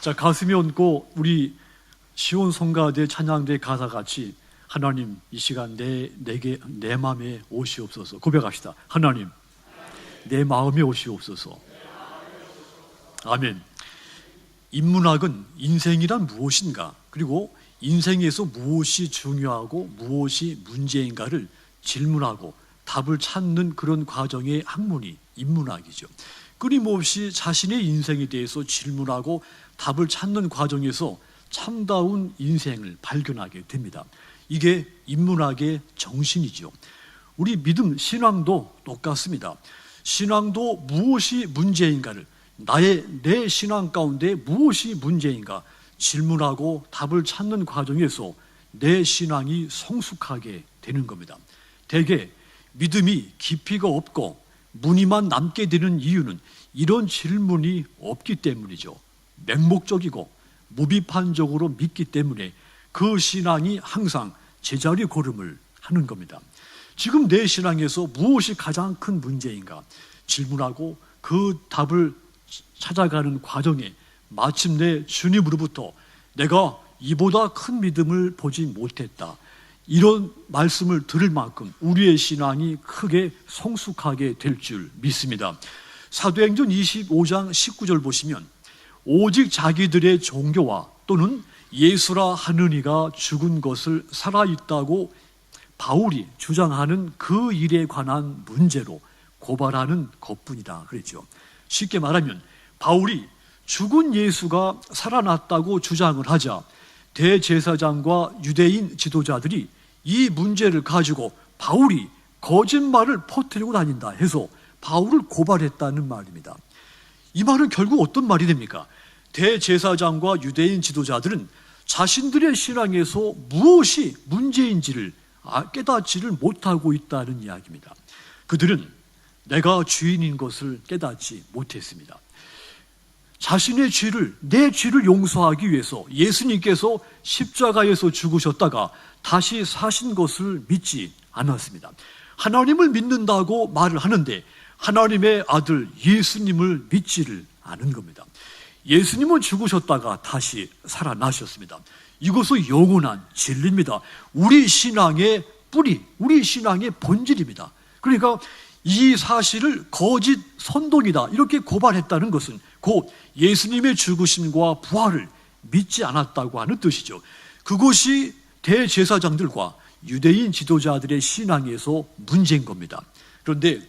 자, 가슴에 얹고 우리 시온 성가대 찬양대 가사같이 하나님 이 시간 내 마음에 오시옵소서 고백합시다. 하나님 내 마음에 오시옵소서. 아멘. 인문학은 인생이란 무엇인가, 그리고 인생에서 무엇이 중요하고 무엇이 문제인가를 질문하고 답을 찾는 그런 과정의 학문이 인문학이죠. 끊임없이 자신의 인생에 대해서 질문하고 답을 찾는 과정에서 참다운 인생을 발견하게 됩니다. 이게 인문학의 정신이죠. 우리 믿음, 신앙도 똑같습니다. 신앙도 무엇이 문제인가를, 내 신앙 가운데 무엇이 문제인가 질문하고 답을 찾는 과정에서 내 신앙이 성숙하게 되는 겁니다. 대개 믿음이 깊이가 없고 무늬만 남게 되는 이유는 이런 질문이 없기 때문이죠. 맹목적이고 무비판적으로 믿기 때문에 그 신앙이 항상 제자리 걸음을 하는 겁니다. 지금 내 신앙에서 무엇이 가장 큰 문제인가 질문하고 그 답을 찾아가는 과정에 마침내 주님으로부터 내가 이보다 큰 믿음을 보지 못했다, 이런 말씀을 들을 만큼 우리의 신앙이 크게 성숙하게 될 줄 믿습니다. 사도행전 25장 19절 보시면 오직 자기들의 종교와 또는 예수라 하는 이가 죽은 것을 살아있다고 바울이 주장하는 그 일에 관한 문제로 고발하는 것뿐이다 그랬죠. 쉽게 말하면 바울이 죽은 예수가 살아났다고 주장을 하자 대제사장과 유대인 지도자들이 이 문제를 가지고 바울이 거짓말을 퍼뜨리고 다닌다 해서 바울을 고발했다는 말입니다. 이 말은 결국 어떤 말이 됩니까? 대제사장과 유대인 지도자들은 자신들의 신앙에서 무엇이 문제인지를 깨닫지를 못하고 있다는 이야기입니다. 그들은 내가 주인인 것을 깨닫지 못했습니다. 자신의 죄를, 내 죄를 용서하기 위해서 예수님께서 십자가에서 죽으셨다가 다시 사신 것을 믿지 않았습니다. 하나님을 믿는다고 말을 하는데 하나님의 아들 예수님을 믿지를 않은 겁니다. 예수님은 죽으셨다가 다시 살아나셨습니다. 이것은 영원한 진리입니다. 우리 신앙의 뿌리, 우리 신앙의 본질입니다. 그러니까 이 사실을 거짓 선동이다 이렇게 고발했다는 것은 곧 예수님의 죽으심과 부활을 믿지 않았다고 하는 뜻이죠. 그것이 대제사장들과 유대인 지도자들의 신앙에서 문제인 겁니다. 그런데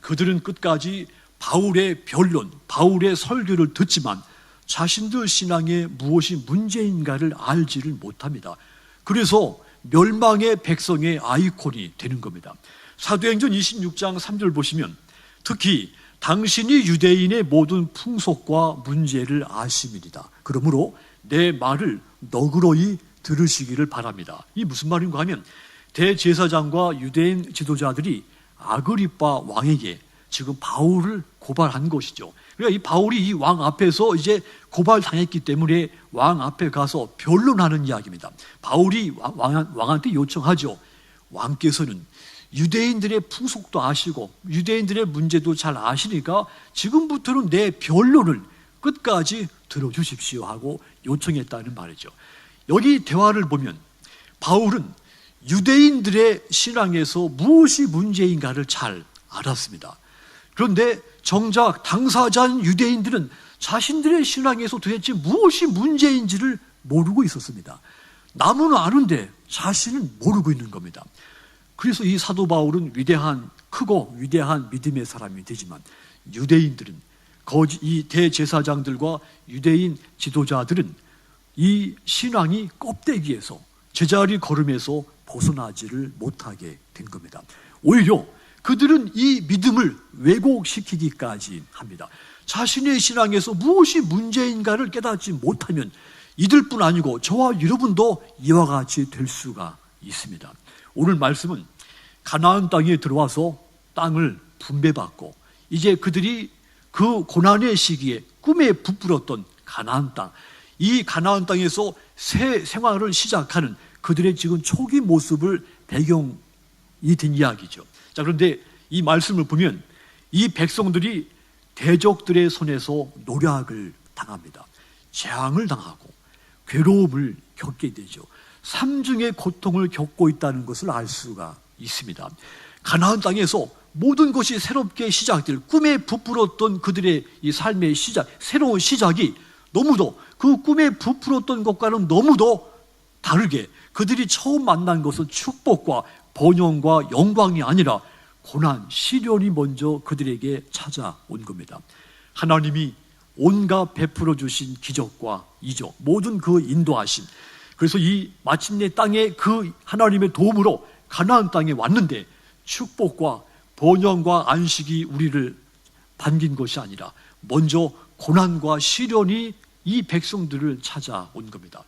그들은 끝까지 바울의 변론, 바울의 설교를 듣지만 자신들 신앙에 무엇이 문제인가를 알지를 못합니다. 그래서 멸망의 백성의 아이콘이 되는 겁니다. 사도행전 26장 3절 보시면 특히 당신이 유대인의 모든 풍속과 문제를 아심이니이다. 그러므로 내 말을 너그러이 들으시기를 바랍니다. 이 무슨 말인가 하면 대제사장과 유대인 지도자들이 아그리빠 왕에게 지금 바울을 고발한 것이죠. 그러니까 이 바울이 이 왕 앞에서 이제 고발당했기 때문에 왕 앞에 가서 변론하는 이야기입니다. 바울이 왕한테 요청하죠. 왕께서는 유대인들의 풍속도 아시고 유대인들의 문제도 잘 아시니까 지금부터는 내 변론을 끝까지 들어주십시오 하고 요청했다는 말이죠. 여기 대화를 보면 바울은 유대인들의 신앙에서 무엇이 문제인가를 잘 알았습니다. 그런데 정작 당사자인 유대인들은 자신들의 신앙에서 도대체 무엇이 문제인지를 모르고 있었습니다. 남은 아는데 자신은 모르고 있는 겁니다. 그래서 이 사도 바울은 크고 위대한 믿음의 사람이 되지만 유대인들은, 이 대제사장들과 유대인 지도자들은 이 신앙이 껍데기에서, 제자리 걸음에서 벗어나지를 못하게 된 겁니다. 오히려 그들은 이 믿음을 왜곡시키기까지 합니다. 자신의 신앙에서 무엇이 문제인가를 깨닫지 못하면 이들뿐 아니고 저와 여러분도 이와 같이 될 수가 있습니다. 오늘 말씀은 가나안 땅에 들어와서 땅을 분배받고 이제 그들이 그 고난의 시기에 꿈에 부풀었던 가나안 땅, 이 가나안 땅에서 새 생활을 시작하는 그들의 지금 초기 모습을 배경이 된 이야기죠. 자, 그런데 이 말씀을 보면 이 백성들이 대적들의 손에서 노략을 당합니다. 재앙을 당하고 괴로움을 겪게 되죠. 삼중의 고통을 겪고 있다는 것을 알 수가 있습니다. 가나안 땅에서 모든 것이 새롭게 시작될, 꿈에 부풀었던 그들의 이 삶의 시작, 새로운 시작이 너무도 그 꿈에 부풀었던 것과는 너무도 다르게 그들이 처음 만난 것은 축복과 번영과 영광이 아니라 고난, 시련이 먼저 그들에게 찾아온 겁니다. 하나님이 온갖 베풀어 주신 기적과 이적, 모든 그 인도하심, 그래서 이 마침내 땅에 그 하나님의 도움으로 가나안 땅에 왔는데 축복과 번영과 안식이 우리를 반긴 것이 아니라 먼저 고난과 시련이 이 백성들을 찾아온 겁니다.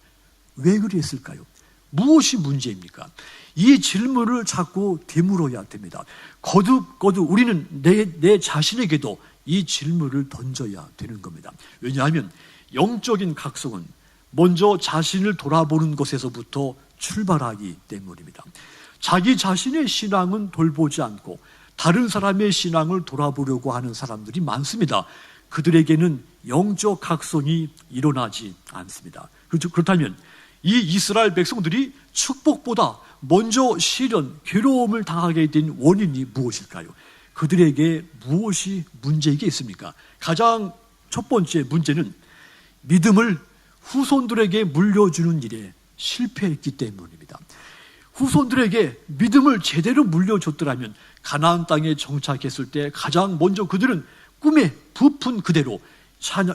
왜 그랬을까요? 무엇이 문제입니까? 이 질문을 자꾸 되물어야 됩니다. 거듭 우리는 내 자신에게도 이 질문을 던져야 되는 겁니다. 왜냐하면 영적인 각성은 먼저 자신을 돌아보는 것에서부터 출발하기 때문입니다. 자기 자신의 신앙은 돌보지 않고 다른 사람의 신앙을 돌아보려고 하는 사람들이 많습니다. 그들에게는 영적 각성이 일어나지 않습니다. 그렇다면 이 이스라엘 백성들이 축복보다 먼저 시련, 괴로움을 당하게 된 원인이 무엇일까요? 그들에게 무엇이 문제이게 있습니까? 가장 첫 번째 문제는 믿음을 후손들에게 물려주는 일에 실패했기 때문입니다. 후손들에게 믿음을 제대로 물려줬더라면 가나안 땅에 정착했을 때 가장 먼저 그들은 꿈에 부푼 그대로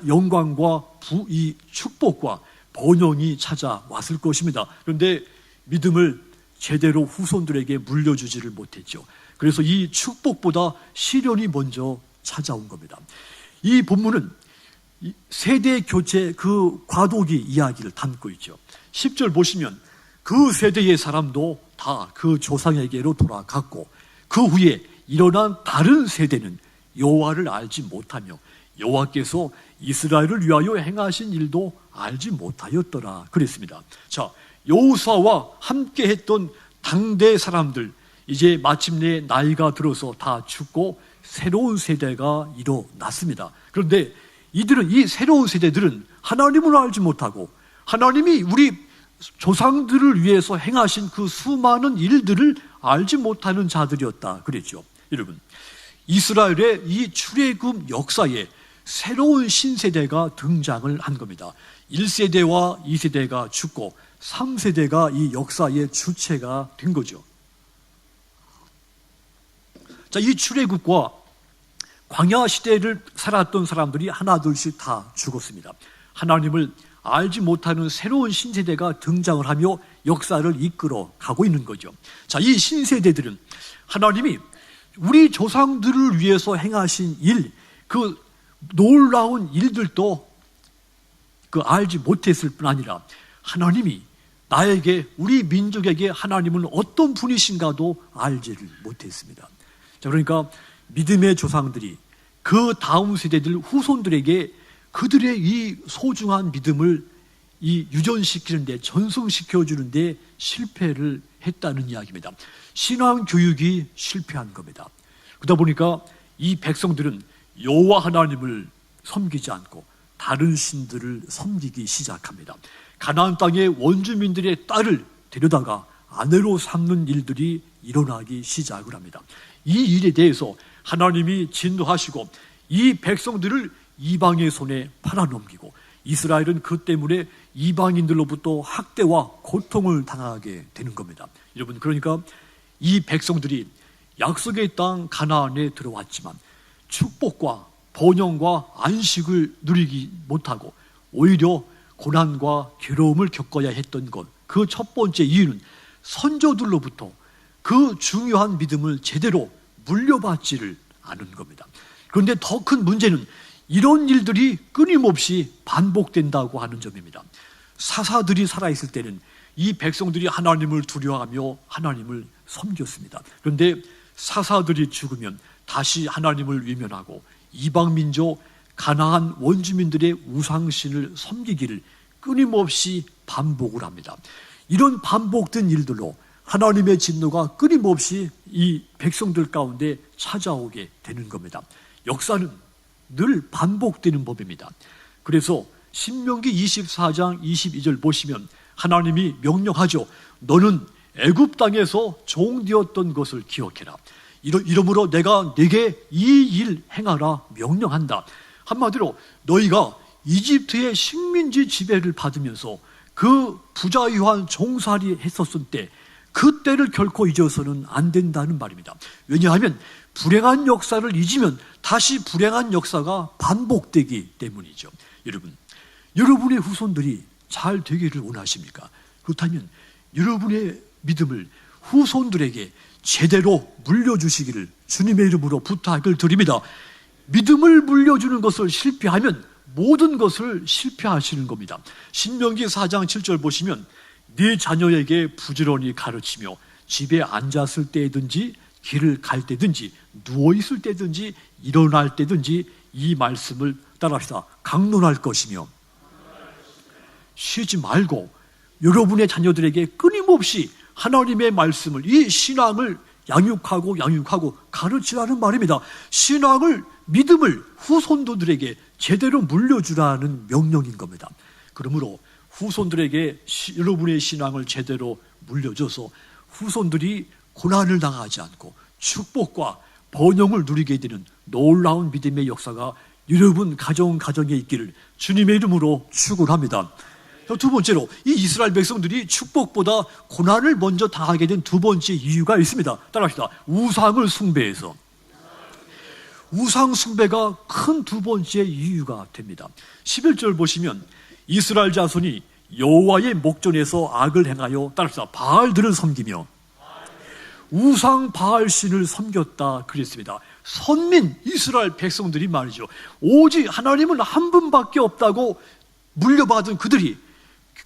영광과 이 축복과 번영이 찾아왔을 것입니다. 그런데 믿음을 제대로 후손들에게 물려주지를 못했죠. 그래서 이 축복보다 시련이 먼저 찾아온 겁니다. 이 본문은 세대 교체 그 과도기 이야기를 담고 있죠. 10절 보시면 그 세대의 사람도 다 그 조상에게로 돌아갔고 그 후에 일어난 다른 세대는 여호와를 알지 못하며 여호와께서 이스라엘을 위하여 행하신 일도 알지 못하였더라 그랬습니다. 자, 여호수아와 함께 했던 당대 사람들 이제 마침내 나이가 들어서 다 죽고 새로운 세대가 일어났습니다. 그런데 이 새로운 세대들은 하나님을 알지 못하고 하나님이 우리 조상들을 위해서 행하신 그 수많은 일들을 알지 못하는 자들이었다 그랬죠. 여러분, 이스라엘의 이 출애굽 역사에 새로운 신세대가 등장을 한 겁니다. 1세대와 2세대가 죽고 3세대가 이 역사의 주체가 된 거죠. 자, 이 출애굽과 광야 시대를 살았던 사람들이 하나둘씩 다 죽었습니다. 하나님을 알지 못하는 새로운 신세대가 등장을 하며 역사를 이끌어 가고 있는 거죠. 자, 이 신세대들은 하나님이 우리 조상들을 위해서 행하신 일, 그 놀라운 일들도 알지 못했을 뿐 아니라 하나님이 나에게, 우리 민족에게 하나님은 어떤 분이신가도 알지를 못했습니다. 자, 그러니까 믿음의 조상들이 그 다음 세대들 후손들에게 그들의 이 소중한 믿음을 유전시키는데, 전승시켜주는데 실패를 했다는 이야기입니다. 신앙 교육이 실패한 겁니다. 그러다 보니까 이 백성들은 여호와 하나님을 섬기지 않고 다른 신들을 섬기기 시작합니다. 가나안 땅의 원주민들의 딸을 데려다가 아내로 삼는 일들이 일어나기 시작을 합니다. 이 일에 대해서 하나님이 진노하시고 이 백성들을 이방의 손에 팔아넘기고 이스라엘은 그 때문에 이방인들로부터 학대와 고통을 당하게 되는 겁니다. 여러분, 그러니까 이 백성들이 약속의 땅 가나안에 들어왔지만 축복과 번영과 안식을 누리지 못하고 오히려 고난과 괴로움을 겪어야 했던 것, 그 첫 번째 이유는 선조들로부터 그 중요한 믿음을 제대로 물려받지를 않은 겁니다. 그런데 더 큰 문제는 이런 일들이 끊임없이 반복된다고 하는 점입니다. 사사들이 살아있을 때는 이 백성들이 하나님을 두려워하며 하나님을 섬겼습니다. 그런데 사사들이 죽으면 다시 하나님을 외면하고 이방민족 가나안 원주민들의 우상신을 섬기기를 끊임없이 반복을 합니다. 이런 반복된 일들로 하나님의 진노가 끊임없이 이 백성들 가운데 찾아오게 되는 겁니다. 역사는 늘 반복되는 법입니다. 그래서 신명기 24장 22절 보시면 하나님이 명령하죠. 너는 애굽 땅에서 종되었던 것을 기억해라. 이러므로 내가 네게 이 일 행하라 명령한다. 한마디로 너희가 이집트의 식민지 지배를 받으면서 그 부자유한 종살이 했었을 때 그때를 결코 잊어서는 안 된다는 말입니다. 왜냐하면 불행한 역사를 잊으면 다시 불행한 역사가 반복되기 때문이죠. 여러분의 후손들이 잘 되기를 원하십니까? 그렇다면 여러분의 믿음을 후손들에게 제대로 물려주시기를 주님의 이름으로 부탁을 드립니다. 믿음을 물려주는 것을 실패하면 모든 것을 실패하시는 겁니다. 신명기 4장 7절 보시면 네 자녀에게 부지런히 가르치며 집에 앉았을 때든지 길을 갈 때든지 누워있을 때든지 일어날 때든지 이 말씀을 따라합시다. 강론할 것이며 쉬지 말고 여러분의 자녀들에게 끊임없이 하나님의 말씀을, 이 신앙을 양육하고 가르치라는 말입니다. 신앙을, 믿음을 후손들에게 제대로 물려주라는 명령인 겁니다. 그러므로 후손들에게 여러분의 신앙을 제대로 물려줘서 후손들이 고난을 당하지 않고 축복과 번영을 누리게 되는 놀라운 믿음의 역사가 여러분 가정에 있기를 주님의 이름으로 축원합니다. 두 번째로 이 이스라엘 백성들이 축복보다 고난을 먼저 당하게 된 두 번째 이유가 있습니다. 따라합시다. 우상을 숭배해서. 우상 숭배가 큰 두 번째 이유가 됩니다. 11절 보시면 이스라엘 자손이 여호와의 목전에서 악을 행하여 따라합시다. 바알들을 섬기며 우상 바알신을 섬겼다 그랬습니다. 선민 이스라엘 백성들이 말이죠. 오직 하나님은 한 분밖에 없다고 물려받은 그들이,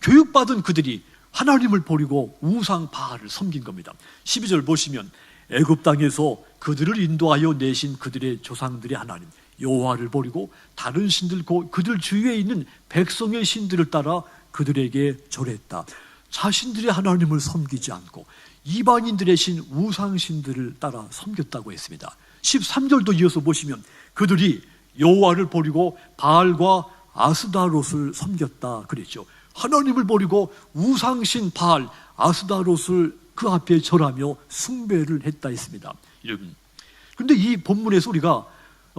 교육받은 그들이 하나님을 버리고 우상 바알을 섬긴 겁니다. 12절 보시면 애굽 땅에서 그들을 인도하여 내신 그들의 조상들의 하나님 여호와를 버리고 다른 신들, 그들 주위에 있는 백성의 신들을 따라 그들에게 절했다. 자신들의 하나님을 섬기지 않고 이방인들의 신 우상신들을 따라 섬겼다고 했습니다. 13절도 이어서 보시면 그들이 여호와를 버리고 바알과 아스다롯을 섬겼다 그랬죠. 하나님을 버리고 우상신 바알, 아스다롯을 그 앞에 절하며 숭배를 했다 했습니다. 여러분, 그런데 이 본문에서 우리가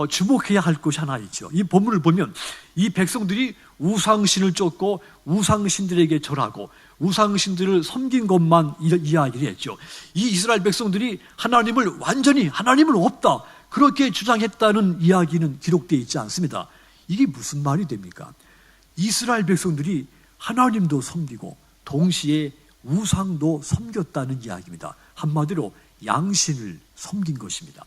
주목해야 할 것이 하나 있죠. 이 본문을 보면 이 백성들이 우상신을 쫓고 우상신들에게 절하고 우상신들을 섬긴 것만 이야기를 했죠. 이 이스라엘 백성들이 하나님을 완전히 하나님은 없다 그렇게 주장했다는 이야기는 기록되어 있지 않습니다. 이게 무슨 말이 됩니까? 이스라엘 백성들이 하나님도 섬기고 동시에 우상도 섬겼다는 이야기입니다. 한마디로 양신을 섬긴 것입니다.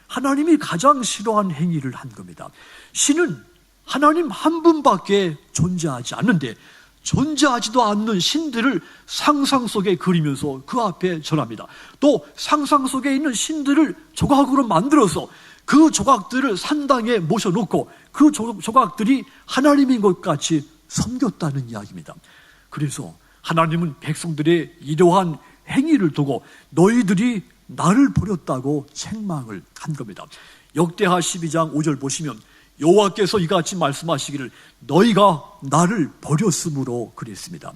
하나님이 가장 싫어하는 행위를 한 겁니다. 신은 하나님 한 분밖에 존재하지 않는데 존재하지도 않는 신들을 상상 속에 그리면서 그 앞에 절합니다. 또 상상 속에 있는 신들을 조각으로 만들어서 그 조각들을 산당에 모셔놓고 그 조각들이 하나님인 것 같이 섬겼다는 이야기입니다. 그래서 하나님은 백성들의 이러한 행위를 두고 너희들이 나를 버렸다고 책망을 한 겁니다. 역대하 12장 5절 보시면 여호와께서 이같이 말씀하시기를 너희가 나를 버렸으므로 그랬습니다.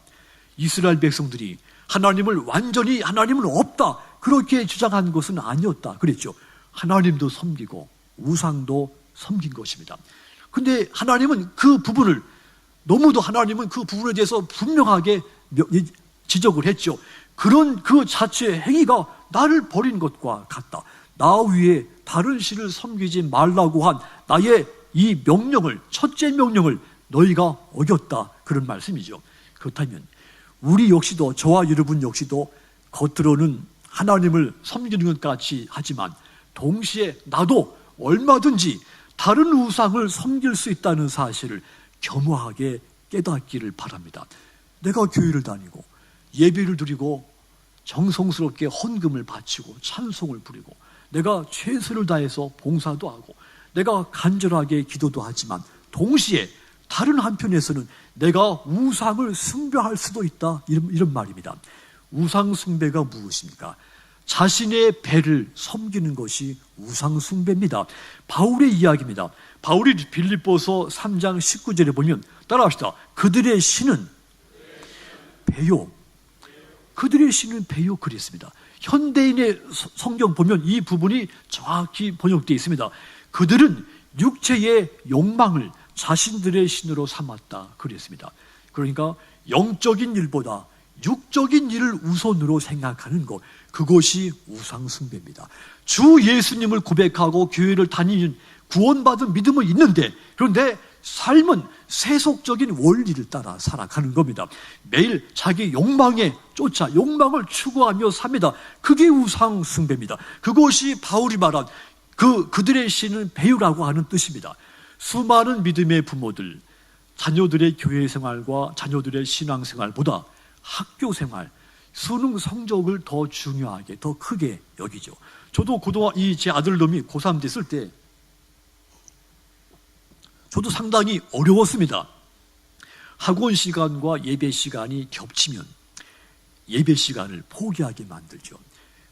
이스라엘 백성들이 하나님을 완전히 하나님은 없다 그렇게 주장한 것은 아니었다 그랬죠. 하나님도 섬기고 우상도 섬긴 것입니다. 근데 하나님은 그 부분을 너무도 하나님은 그 부분에 대해서 분명하게 지적을 했죠. 그런 그 자체의 행위가 나를 버린 것과 같다. 나 위에 다른 신을 섬기지 말라고 한 나의 이 명령을, 첫째 명령을 너희가 어겼다. 그런 말씀이죠. 그렇다면 우리 역시도, 저와 여러분 역시도 겉으로는 하나님을 섬기는 것 같이 하지만 동시에 나도 얼마든지 다른 우상을 섬길 수 있다는 사실을 겸허하게 깨닫기를 바랍니다. 내가 교회를 다니고 예배를 드리고 정성스럽게 헌금을 바치고 찬송을 부리고 내가 최선을 다해서 봉사도 하고 내가 간절하게 기도도 하지만 동시에 다른 한편에서는 내가 우상을 숭배할 수도 있다 이런 말입니다. 우상 숭배가 무엇입니까? 자신의 배를 섬기는 것이 우상 숭배입니다. 바울의 이야기입니다. 바울이 빌립보서 3장 19절에 보면 따라합시다. 그들의 신은 배요. 그들의 신은 배요. 그랬습니다. 현대인의 성경 보면 이 부분이 정확히 번역되어 있습니다. 그들은 육체의 욕망을 자신들의 신으로 삼았다. 그랬습니다. 그러니까 영적인 일보다 육적인 일을 우선으로 생각하는 것, 그것이 우상숭배입니다. 주 예수님을 고백하고 교회를 다니는 구원받은 믿음은 있는데, 그런데 삶은 세속적인 원리를 따라 살아가는 겁니다. 매일 자기 욕망에 쫓아 욕망을 추구하며 삽니다. 그게 우상숭배입니다. 그것이 바울이 말한 그들의 신은 배유라고 하는 뜻입니다. 수많은 믿음의 부모들, 자녀들의 교회 생활과 자녀들의 신앙 생활보다 학교 생활, 수능 성적을 더 중요하게, 더 크게 여기죠. 저도 제 아들놈이 고3 됐을 때 저도 상당히 어려웠습니다. 학원 시간과 예배 시간이 겹치면 예배 시간을 포기하게 만들죠.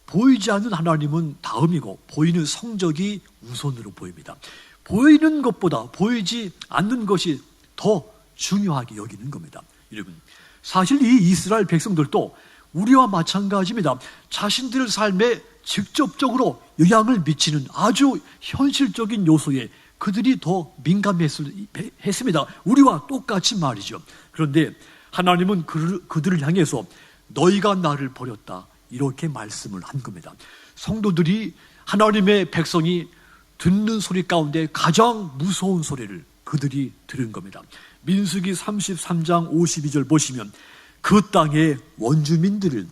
보이지 않는 하나님은 다음이고 보이는 성적이 우선으로 보입니다. 보이는 것보다 보이지 않는 것이 더 중요하게 여기는 겁니다. 여러분, 사실 이 이스라엘 백성들도 우리와 마찬가지입니다. 자신들 삶에 직접적으로 영향을 미치는 아주 현실적인 요소에 그들이 더 민감했습니다. 우리와 똑같이 말이죠. 그런데 하나님은 그들을 향해서 너희가 나를 버렸다, 이렇게 말씀을 한 겁니다. 성도들이, 하나님의 백성이 듣는 소리 가운데 가장 무서운 소리를 그들이 들은 겁니다. 민수기 33장 52절 보시면 그 땅의 원주민들을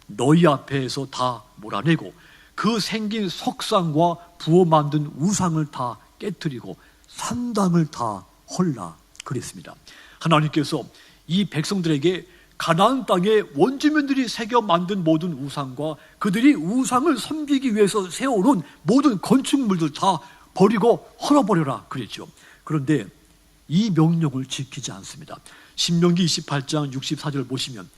너희 앞에서 다 몰아내고 그 생긴 석상과 부어 만든 우상을 다 깨뜨리고 산당을 다 헐라 그랬습니다. 하나님께서 이 백성들에게 가나안 땅에 원주민들이 새겨 만든 모든 우상과 그들이 우상을 섬기기 위해서 세워놓은 모든 건축물들 다 버리고 헐어버려라 그랬죠. 그런데 이 명령을 지키지 않습니다. 신명기 28장 64절 보시면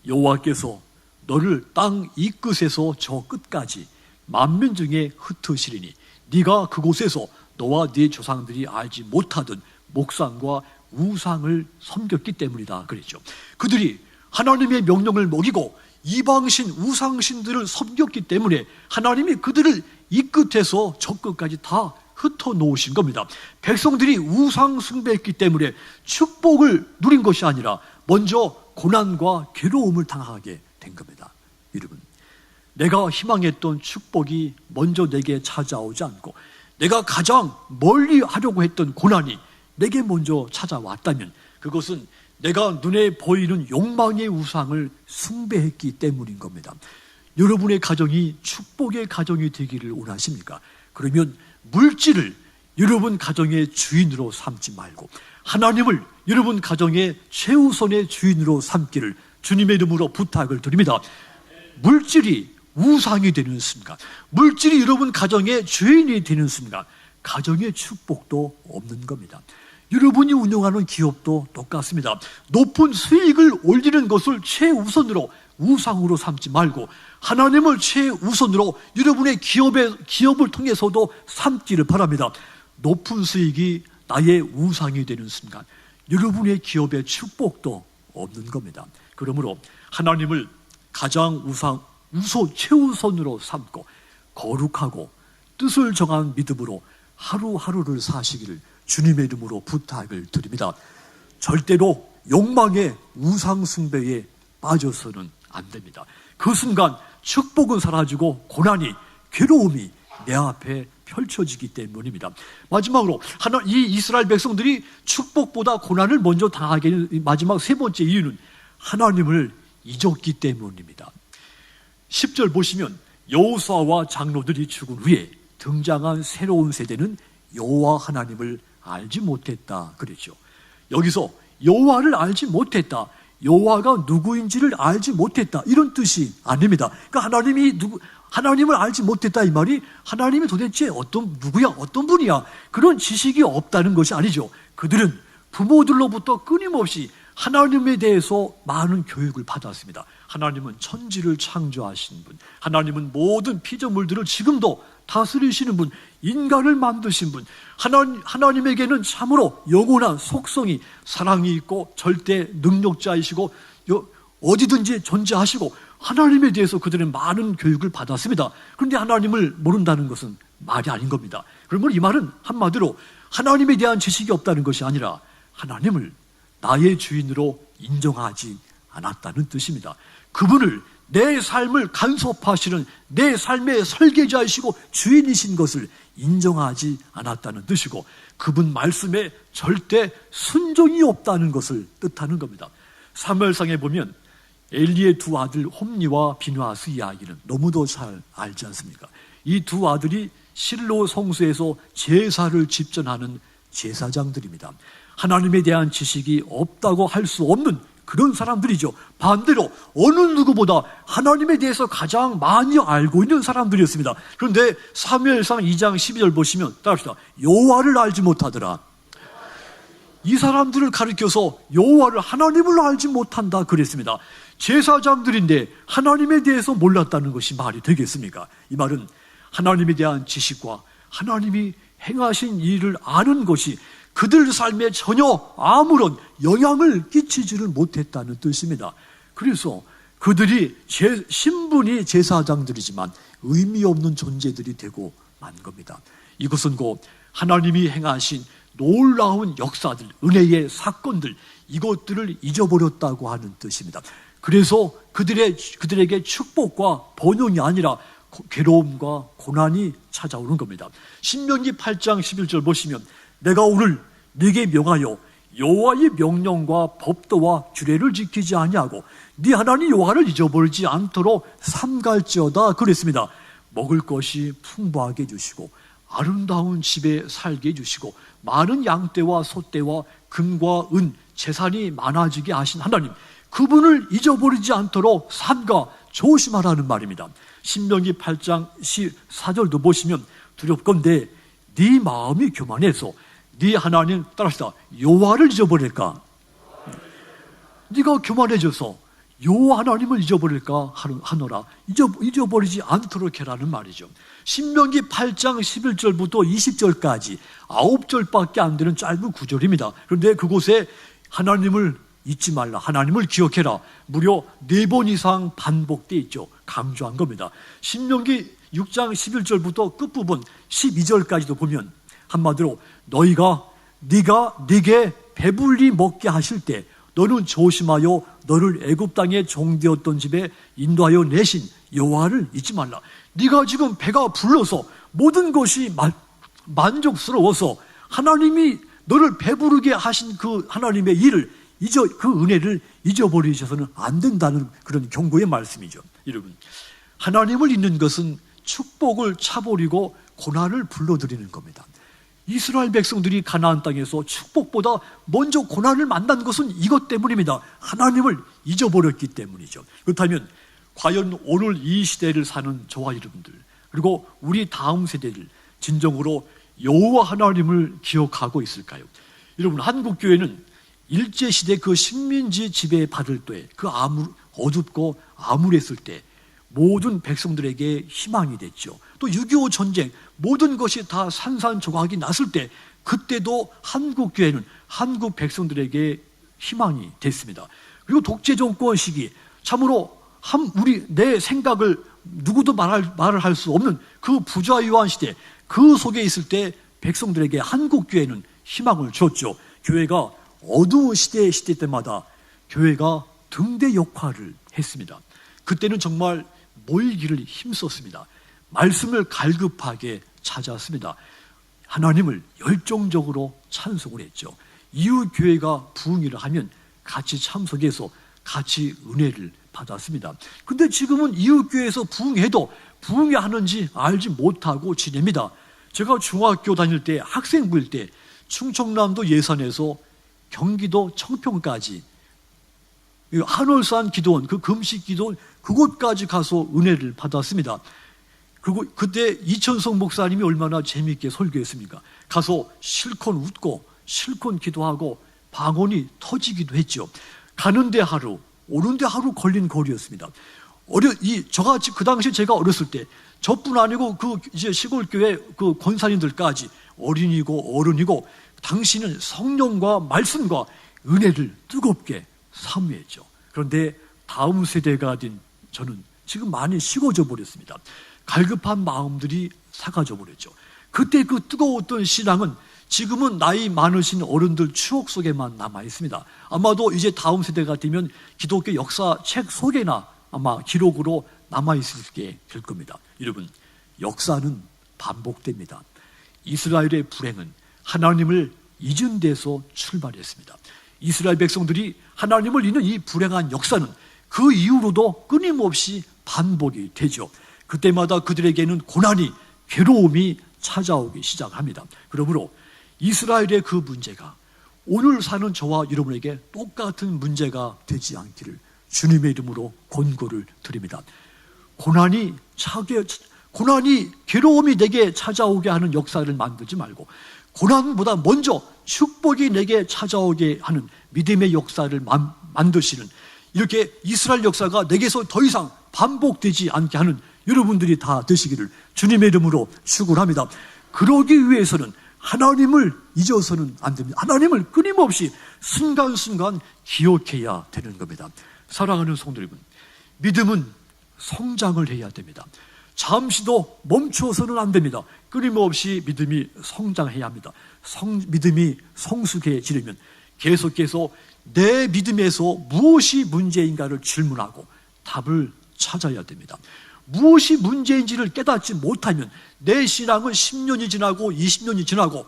여호와께서 너를 땅 이 끝에서 저 끝까지 만민 중에 흩으시리니 네가 그곳에서 너와 네 조상들이 알지 못하던 목상과 우상을 섬겼기 때문이다 그랬죠. 그들이 하나님의 명령을 먹이고 이방신 우상신들을 섬겼기 때문에 하나님이 그들을 이 끝에서 저 끝까지 다 흩어놓으신 겁니다. 백성들이 우상 숭배했기 때문에 축복을 누린 것이 아니라 먼저 고난과 괴로움을 당하게 된 겁니다. 여러분, 내가 희망했던 축복이 먼저 내게 찾아오지 않고 내가 가장 멀리 하려고 했던 고난이 내게 먼저 찾아왔다면 그것은 내가 눈에 보이는 욕망의 우상을 숭배했기 때문인 겁니다. 여러분의 가정이 축복의 가정이 되기를 원하십니까? 그러면 물질을 여러분 가정의 주인으로 삼지 말고 하나님을 여러분 가정의 최우선의 주인으로 삼기를 주님의 이름으로 부탁을 드립니다. 물질이 우상이 되는 순간, 물질이 여러분 가정의 주인이 되는 순간 가정의 축복도 없는 겁니다. 여러분이 운영하는 기업도 똑같습니다. 높은 수익을 올리는 것을 최우선으로 우상으로 삼지 말고 하나님을 최우선으로 여러분의 기업을 통해서도 삼기를 바랍니다. 높은 수익이 나의 우상이 되는 순간 여러분의 기업의 축복도 없는 겁니다. 그러므로 하나님을 가장 최우선으로 삼고 거룩하고 뜻을 정한 믿음으로 하루하루를 사시기를 주님의 이름으로 부탁을 드립니다. 절대로 욕망의 우상 숭배에 빠져서는 안 됩니다. 그 순간 축복은 사라지고 고난이, 괴로움이 내 앞에 펼쳐지기 때문입니다. 마지막으로 이 이스라엘 백성들이 축복보다 고난을 먼저 당하게 되는 마지막 세 번째 이유는 하나님을 잊었기 때문입니다. 10절 보시면 여호수아와 장로들이 죽은 후에 등장한 새로운 세대는 여호와 하나님을 알지 못했다 그랬죠. 여기서 여호와를 알지 못했다, 여호와가 누구인지를 알지 못했다, 이런 뜻이 아닙니다. 그러니까 하나님을 알지 못했다 이 말이 하나님이 도대체 누구야, 어떤 분이야, 그런 지식이 없다는 것이 아니죠. 그들은 부모들로부터 끊임없이 하나님에 대해서 많은 교육을 받았습니다. 하나님은 천지를 창조하신 분, 하나님은 모든 피조물들을 지금도 다스리시는 분, 인간을 만드신 분, 하나님에게는 참으로 영원한 속성이, 사랑이 있고 절대 능력자이시고 어디든지 존재하시고, 하나님에 대해서 그들은 많은 교육을 받았습니다. 그런데 하나님을 모른다는 것은 말이 아닌 겁니다. 그러면 이 말은 한마디로 하나님에 대한 지식이 없다는 것이 아니라 하나님을 나의 주인으로 인정하지 않았다는 뜻입니다. 그분을, 내 삶을 간섭하시는 내 삶의 설계자이시고 주인이신 것을 인정하지 않았다는 뜻이고, 그분 말씀에 절대 순종이 없다는 것을 뜻하는 겁니다. 사무엘상에 보면 엘리의 두 아들 홈니와 비느하스 이야기는 너무도 잘 알지 않습니까? 이 두 아들이 실로 성소에서 제사를 집전하는 제사장들입니다. 하나님에 대한 지식이 없다고 할 수 없는 그런 사람들이죠. 반대로 어느 누구보다 하나님에 대해서 가장 많이 알고 있는 사람들이었습니다. 그런데 사무엘상 2장 12절 보시면 따라합시다. 여호와를 알지 못하더라. 이 사람들을 가리켜서 여호와를, 하나님을 알지 못한다 그랬습니다. 제사장들인데 하나님에 대해서 몰랐다는 것이 말이 되겠습니까? 이 말은 하나님에 대한 지식과 하나님이 행하신 일을 아는 것이 그들 삶에 전혀 아무런 영향을 끼치지를 못했다는 뜻입니다. 그래서 그들이 신분이 제사장들이지만 의미 없는 존재들이 되고 만 겁니다. 이것은 곧 하나님이 행하신 놀라운 역사들, 은혜의 사건들, 이것들을 잊어버렸다고 하는 뜻입니다. 그래서 그들에게 축복과 번영이 아니라 괴로움과 고난이 찾아오는 겁니다. 신명기 8장 11절 보시면 내가 오늘 네게 명하여 여호와의 명령과 법도와 규례를 지키지 아니하고 네 하나님 여호와를 잊어버리지 않도록 삼갈지어다 그랬습니다. 먹을 것이 풍부하게 해주시고 아름다운 집에 살게 해주시고 많은 양떼와 소떼와 금과 은, 재산이 많아지게 하신 하나님, 그분을 잊어버리지 않도록 삼가 조심하라는 말입니다. 신명기 8장 14절도 보시면 두렵건대 네 마음이 교만해서 네 하나님, 따라합시다, 여호와를 잊어버릴까? 네가 교만해져서 여호와 하나님을 잊어버릴까 하노라. 잊어버리지 않도록 해라는 말이죠. 신명기 8장 11절부터 20절까지 9절밖에 안 되는 짧은 구절입니다. 그런데 그곳에 하나님을 잊지 말라, 하나님을 기억해라, 무려 4번 이상 반복되어 있죠. 강조한 겁니다. 신명기 6장 11절부터 끝부분 12절까지도 보면 한마디로 네가 네게 배불리 먹게 하실 때 너는 조심하여 너를 애굽 땅에 종되었던 집에 인도하여 내신 여호와를 잊지 말라. 네가 지금 배가 불러서 모든 것이 만족스러워서 하나님이 너를 배부르게 하신 그 하나님의 일을 그 은혜를 잊어버리셔서는 안 된다는 그런 경고의 말씀이죠. 여러분, 하나님을 잊는 것은 축복을 차버리고 고난을 불러들이는 겁니다. 이스라엘 백성들이 가나안 땅에서 축복보다 먼저 고난을 만난 것은 이것 때문입니다. 하나님을 잊어버렸기 때문이죠. 그렇다면 과연 오늘 이 시대를 사는 저와 여러분들, 그리고 우리 다음 세대들 진정으로 여호와 하나님을 기억하고 있을까요? 여러분, 한국교회는 일제시대 그 식민지 지배 받을 때, 그 어둡고 암울했을 때 모든 백성들에게 희망이 됐죠. 또 6.25 전쟁, 모든 것이 다 산산조각이 났을 때, 그때도 한국교회는 한국 백성들에게 희망이 됐습니다. 그리고 독재 정권 시기, 참으로 내 생각을 누구도 말을 할 수 없는 그 부자유한 시대, 그 속에 있을 때 백성들에게 한국교회는 희망을 줬죠. 교회가 어두운 시대 때마다 교회가 등대 역할을 했습니다. 그때는 정말 모이기를 힘썼습니다. 말씀을 갈급하게 찾았습니다. 하나님을 열정적으로 찬송을 했죠. 이웃 교회가 부흥회를 하면 같이 참석해서 같이 은혜를 받았습니다. 근데 지금은 이웃 교회에서 부흥회도 부흥회 하는지 알지 못하고 지냅니다. 제가 중학교 다닐 때, 학생부일 때 충청남도 예산에서 경기도 청평까지 한월산 기도원, 그 금식 기도원, 그곳까지 가서 은혜를 받았습니다. 그리고 그때 이천성 목사님이 얼마나 재미있게 설교했습니까? 가서 실컷 웃고 실컷 기도하고 방언이 터지기도 했죠. 가는데 하루, 오는데 하루 걸린 거리였습니다. 저같이 그 당시 제가 어렸을 때 저뿐 아니고 그 이제 시골 교회 그 권사님들까지 어린이고 어른이고 당시는 성령과 말씀과 은혜를 뜨겁게 사모했죠. 그런데 다음 세대가 된 저는 지금 많이 식어져 버렸습니다. 갈급한 마음들이 사가져 버렸죠. 그때 그 뜨거웠던 신앙은 지금은 나이 많으신 어른들 추억 속에만 남아 있습니다. 아마도 이제 다음 세대가 되면 기독교 역사 책 속에나 아마 기록으로 남아 있게 될 겁니다. 여러분, 역사는 반복됩니다. 이스라엘의 불행은 하나님을 잊은 데서 출발했습니다. 이스라엘 백성들이 하나님을 잊는 이 불행한 역사는 그 이후로도 끊임없이 반복이 되죠. 그때마다 그들에게는 고난이, 괴로움이 찾아오기 시작합니다. 그러므로 이스라엘의 그 문제가 오늘 사는 저와 여러분에게 똑같은 문제가 되지 않기를 주님의 이름으로 권고를 드립니다. 고난이, 괴로움이 내게 찾아오게 하는 역사를 만들지 말고 고난보다 먼저 축복이 내게 찾아오게 하는 믿음의 역사를 만드시는, 이렇게 이스라엘 역사가 내게서 더 이상 반복되지 않게 하는 여러분들이 다 되시기를 주님의 이름으로 축원합니다. 그러기 위해서는 하나님을 잊어서는 안 됩니다. 하나님을 끊임없이 순간순간 기억해야 되는 겁니다. 사랑하는 성도 여러분, 믿음은 성장을 해야 됩니다. 잠시도 멈춰서는 안 됩니다. 끊임없이 믿음이 성장해야 합니다. 믿음이 성숙해지려면 계속해서 내 믿음에서 무엇이 문제인가를 질문하고 답을 찾아야 됩니다. 무엇이 문제인지를 깨닫지 못하면 내 신앙은 10년이 지나고 20년이 지나고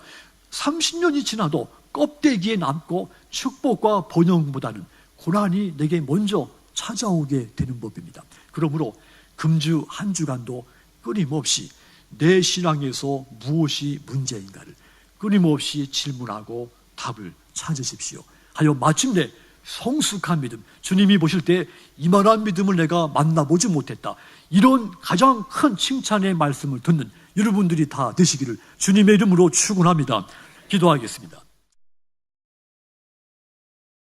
30년이 지나도 껍데기에 남고 축복과 번영보다는 고난이 내게 먼저 찾아오게 되는 법입니다. 그러므로 금주 한 주간도 끊임없이 내 신앙에서 무엇이 문제인가를 끊임없이 질문하고 답을 찾으십시오. 하여 마침내 성숙한 믿음, 주님이 보실 때 이만한 믿음을 내가 만나보지 못했다, 이런 가장 큰 칭찬의 말씀을 듣는 여러분들이 다 되시기를 주님의 이름으로 축원합니다. 기도하겠습니다.